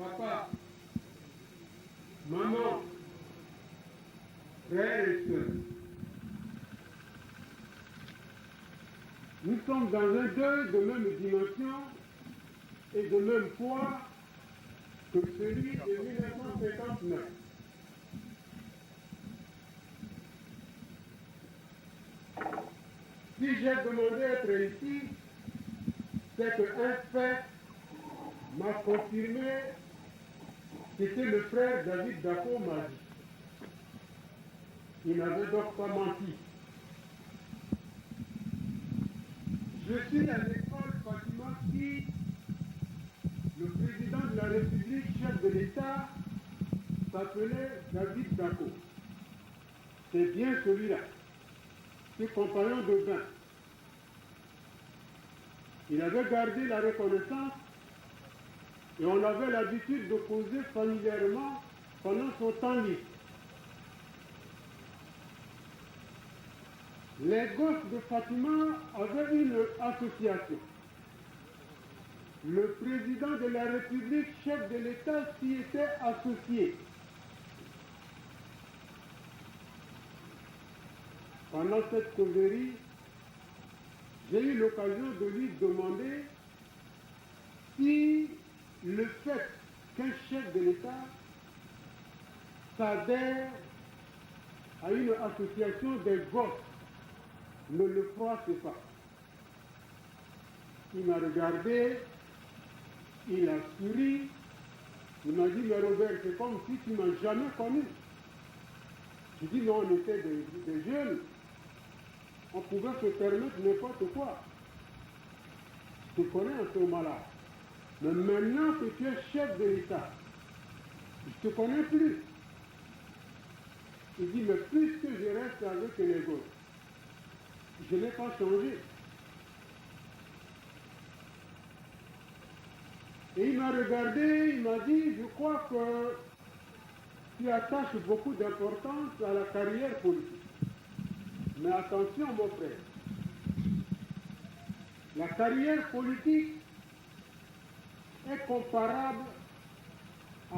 papa, maman, frères et sœurs, nous sommes dans un deuil de même dimension et de même poids que celui de 1959. Si j'ai demandé à être ici, c'est qu'un fait m'a confirmé que c'était le frère David Dako m'a dit. Il n'avait donc pas menti. Je suis à l'école Fatima qui, le président de la République, chef de l'État, s'appelait David Dako. C'est bien celui-là, ce compagnon de bain. Il avait gardé la reconnaissance et on avait l'habitude de causer familièrement pendant son temps libre. Les gosses de Fatima avaient une association. Le président de la République, chef de l'État, s'y était associé. Pendant cette causerie, j'ai eu l'occasion de lui demander si le fait qu'un chef de l'État s'adhère à une association des gosses ne le froisse pas. Il m'a regardé, il a souri, il m'a dit, mais Robert, c'est comme si tu ne m'as jamais connu. J'ai dit, non, on était des jeunes, on pouvait se permettre n'importe quoi. Je te connais en ce moment-là. Mais maintenant que tu es chef de l'État, je ne te connais plus. Il dit, mais puisque je reste avec les gosses, je n'ai pas changé. Et il m'a regardé, il m'a dit, je crois que tu attaches beaucoup d'importance à la carrière politique. Mais attention mon frère, la carrière politique est comparable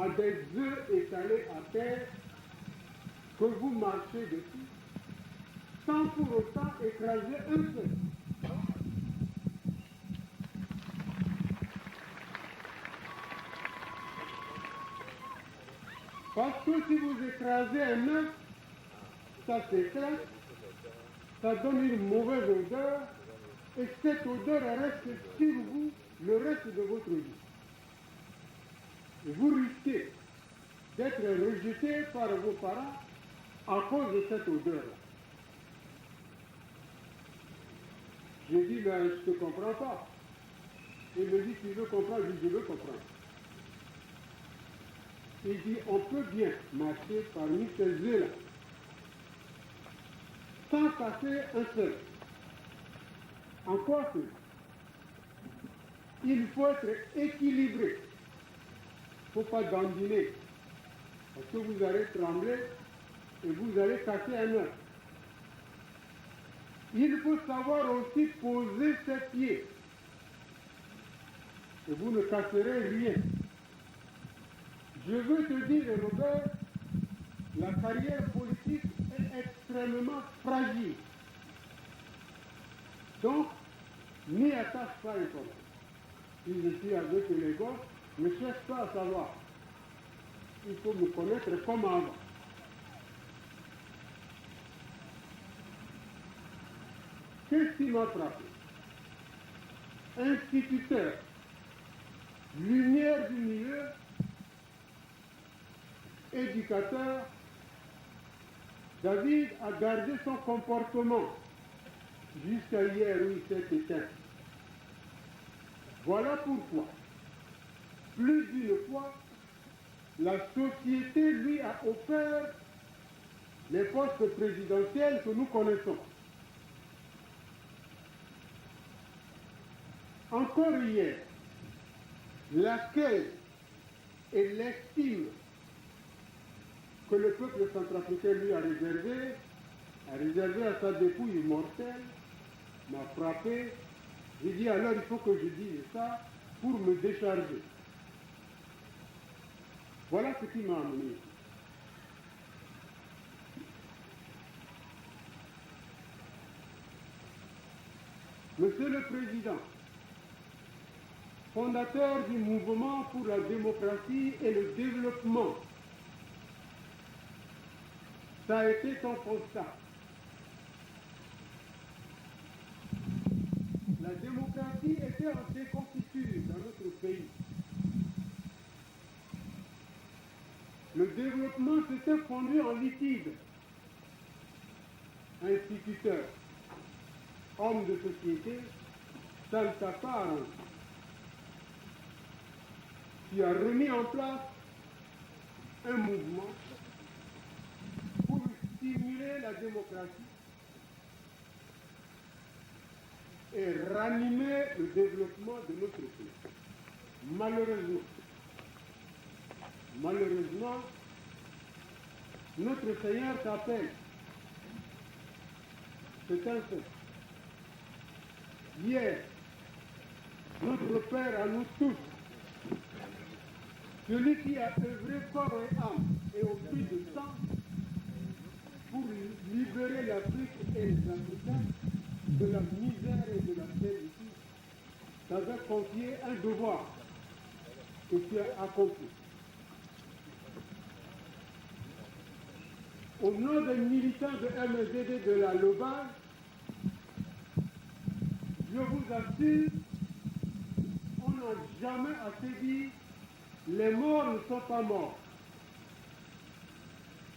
à des œufs étalés à terre que vous marchez dessus sans pour autant écraser un seul. Parce que si vous écrasez un œuf, ça s'éclate, ça donne une mauvaise odeur, et cette odeur reste sur vous le reste de votre vie. Et vous risquez d'être rejeté par vos parents à cause de cette odeur-là. J'ai dit, ben, je ne te comprends pas. Il me dit, tu veux comprendre? Je dis, je veux comprendre. Il dit, on peut bien marcher parmi ces œufs-là, sans casser un seul. En quoi que il faut être équilibré. Il ne faut pas dandiner. Parce que vous allez trembler et vous allez casser un œuf. Il faut savoir aussi poser ses pieds. Et vous ne casserez rien. Je veux te dire, Robert, la carrière politique est extrêmement fragile. Donc, n'y attache pas importance. Si je suis avec les gosses, ne cherche pas à savoir. Il faut me connaître comme avant. Qu'est-ce qui m'a frappé? Instituteur, lumière du milieu, éducateur, David a gardé son comportement jusqu'à hier où il s'est éteint. Voilà pourquoi, plus d'une fois, la société lui a offert les postes présidentiels que nous connaissons. Encore hier, l'accueil et l'estime que le peuple centrafricain lui a réservé à sa dépouille mortelle, m'a frappé. J'ai dit alors il faut que je dise ça pour me décharger. Voilà ce qui m'a amené ici. Monsieur le Président, fondateur du mouvement pour la démocratie et le développement, ça a été ton constat. La démocratie était en déconfiture dans notre pays. Le développement s'était fondu en liquide. Instituteur, homme de société, ça ne t'a pas arrangé. Tu as remis en place un mouvement pour stimuler la démocratie et ranimer le développement de notre pays. Malheureusement, notre Seigneur t'appelle. C'est un fait. Hier, notre Père à nous tous, celui qui a œuvré corps et âme et au prix de sang pour libérer l'Afrique et les Africains de la misère et de la servitude, t'avait confié un devoir que tu as accompli. Au nom des militants de MSDD de la Loba, je vous assure, on n'a jamais assez dit, les morts ne sont pas morts.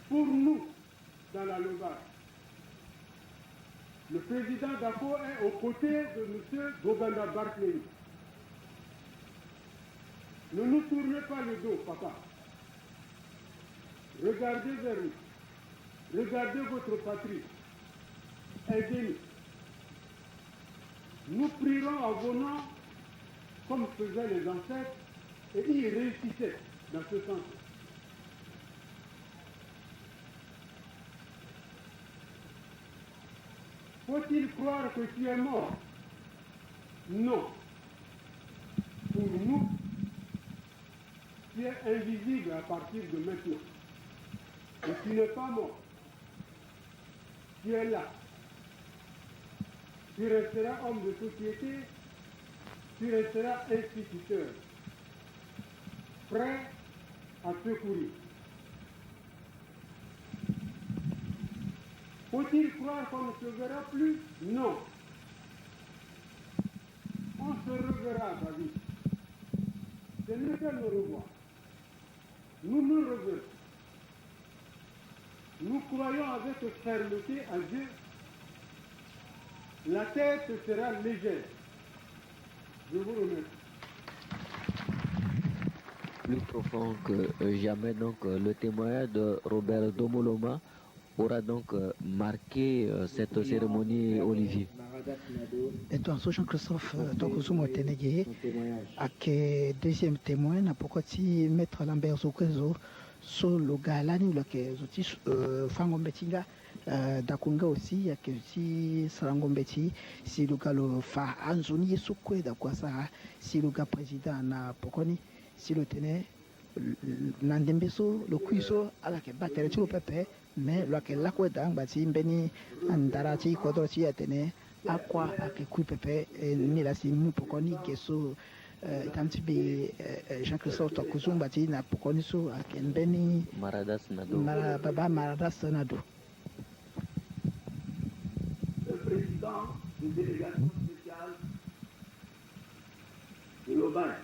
Pour nous, dans la Loba, le président Dako est aux côtés de M. Gobanda Barclay. Ne nous tournez pas le dos, papa. Regardez vers nous. Regardez votre patrie. Aidez-nous. Nous prierons à vos noms comme faisaient les ancêtres et ils réussissaient dans ce sens. Faut-il croire que tu es mort? Non. Pour nous, tu es invisible à partir de maintenant. Et tu n'es pas mort. Tu es là. Tu resteras homme de société, tu resteras instituteur, prêt à secourir. Faut-il croire qu'on ne se verra plus? Non. On se reverra, David. Ce n'est que le revoir. Nous nous reverrons. Nous croyons avec fermeté à Dieu. La tête sera légère. Je vous remercie. Plus profond que jamais, donc, le témoignage de Robert Domoloma aura donc marqué cette cérémonie, Olivier. Et donc, Jean-Christophe Tokuzumo Tenege, avec deuxième témoin, n'a pas si maître Lambert Zokezo, sur le galani, le que Zotis Fangombetiga, Dakunga aussi, avec aussi Sarangombeti, si le gars le fa Anzoni Soukwe, d'Akwasa, si le gars président n'a Pokoni, si le tenait. Nandembeso le kuiso ala ke battere chulo pepe mais lo ke lakwe dang bati mbeni andara chi kodro chi atene akwa ake kui pepe ni la si mu pokoni geso tamti be Jean-Christophe Tokuzumo bati na pokoni so ake mbeni Maradas Nado. Baba Maradas Nado. Le président d'une délégation spéciale de l'Aubagne